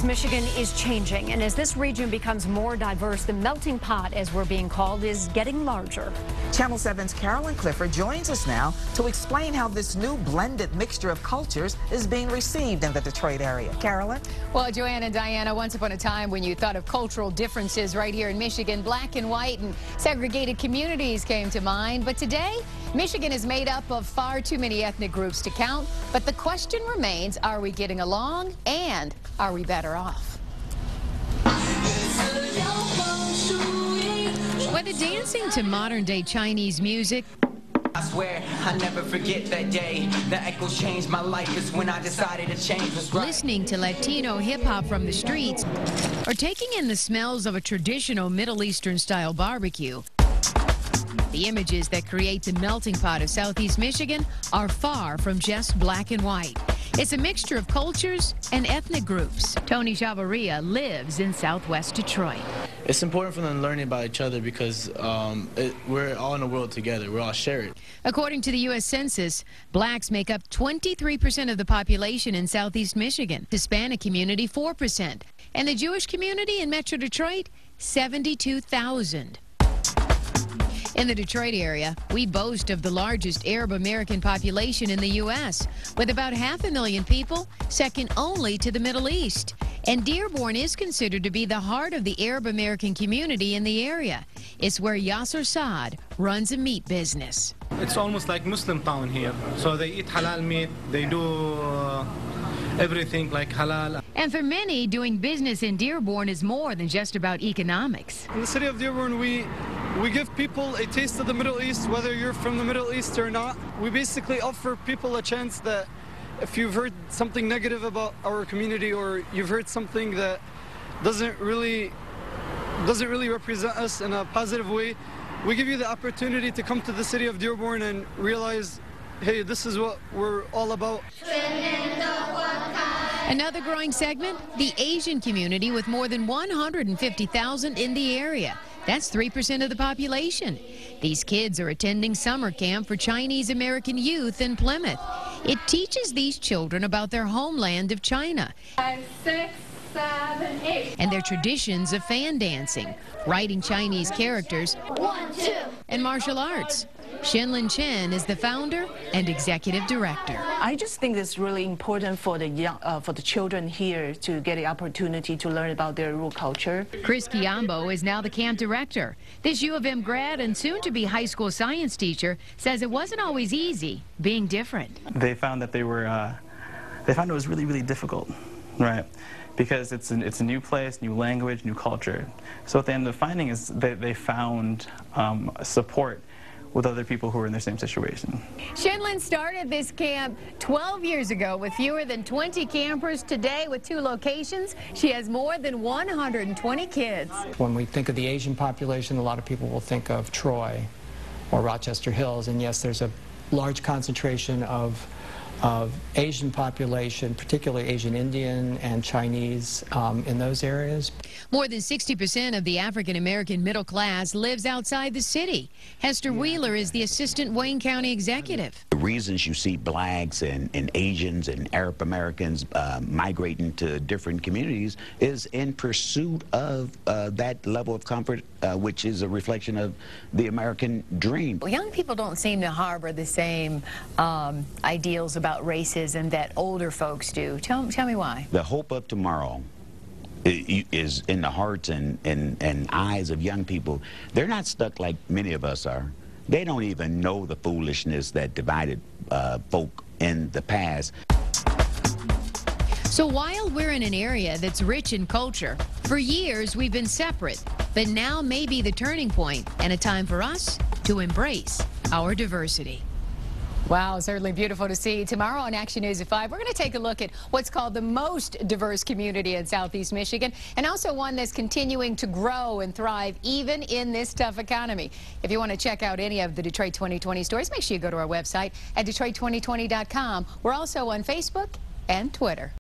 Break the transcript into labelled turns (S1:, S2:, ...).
S1: Southeast Michigan is changing, and as this region becomes more diverse, the melting pot, as we're being called, is getting larger.
S2: Channel 7's Carolyn Clifford joins us now to explain how this new blended mixture of cultures is being received in the Detroit area. Carolyn?
S3: Well, Joanne and Diana, once upon a time when you thought of cultural differences right here in Michigan, black and white and segregated communities came to mind. But today, Michigan is made up of far too many ethnic groups to count. But the question remains, are we getting along and are we better off? Whether dancing to modern-day Chinese music,
S4: I swear I never forget that day. The echoes changed my life. Is when I decided to change was right.
S3: Listening to Latino hip-hop from the streets, or taking in the smells of a traditional Middle Eastern-style barbecue. The images that create the melting pot of Southeast Michigan are far from just black and white. It's a mixture of cultures and ethnic groups. Tony Chavaria lives in Southwest Detroit.
S5: It's important for them to learn about each other because we're all in the world together. We all share it.
S3: According to the U.S. Census, blacks make up 23% of the population in Southeast Michigan. Hispanic community, 4%. And the Jewish community in Metro Detroit, 72,000. In the Detroit area, we boast of the largest Arab American population in the U.S., with about 500,000 people, second only to the Middle East. And Dearborn is considered to be the heart of the Arab American community in the area. It's where Yasser Saad runs a meat business.
S6: It's almost like Muslim town here. So they eat halal meat, they do everything like halal.
S3: And for many, doing business in Dearborn is more than just about economics.
S7: In the city of Dearborn, we give people a taste of the Middle East, whether you're from the Middle East or not. We basically offer people a chance that if you've heard something negative about our community or you've heard something that doesn't really represent us in a positive way, we give you the opportunity to come to the city of Dearborn and realize, hey, this is what we're all about.
S3: Another growing segment, the Asian community, with more than 150,000 in the area. That's 3% of the population. These kids are attending summer camp for Chinese American youth in Plymouth. It teaches these children about their homeland of China.
S8: 5, 6, 7, 8.
S3: And their traditions of fan dancing, writing Chinese characters,
S8: 1, 2.
S3: and martial arts. Shenlin Chen is the founder and executive director.
S9: I just think it's really important for the children here to get the opportunity to learn about their rural culture.
S3: Chris Kiambo is now the camp director. This U of M grad and soon-to-be high school science teacher says it wasn't always easy being different.
S10: They found that they found it was really, really difficult, right? Because it's a new place, new language, new culture. So what they ended up finding is that they found support with other people who were in the same situation.
S3: Shenlin started this camp 12 years ago with fewer than 20 campers. Today, with 2 locations, she has more than 120 kids.
S11: When we think of the Asian population, a lot of people will think of Troy or Rochester Hills, and yes, there's a large concentration of Asian population, particularly Asian Indian and Chinese in those areas.
S3: More than 60% of the African-American middle class lives outside the city. Hester Wheeler is the assistant Wayne County executive.
S12: The reasons you see blacks and Asians and Arab Americans migrating to different communities is in pursuit of that level of comfort, which is a reflection of the American dream.
S3: Well, young people don't seem to harbor the same ideals about racism that older folks do. Tell me why.
S12: The hope of tomorrow is in the hearts and eyes of young people. They're not stuck like many of us are. They don't even know the foolishness that divided folk in the past.
S3: So while we're in an area that's rich in culture, for years we've been separate, but now may be the turning point and a time for us to embrace our diversity. Wow, certainly beautiful to see. Tomorrow on Action News at 5, we're going to take a look at what's called the most diverse community in Southeast Michigan, and also one that's continuing to grow and thrive even in this tough economy. If you want to check out any of the Detroit 2020 stories, make sure you go to our website at Detroit2020.com. We're also on Facebook and Twitter.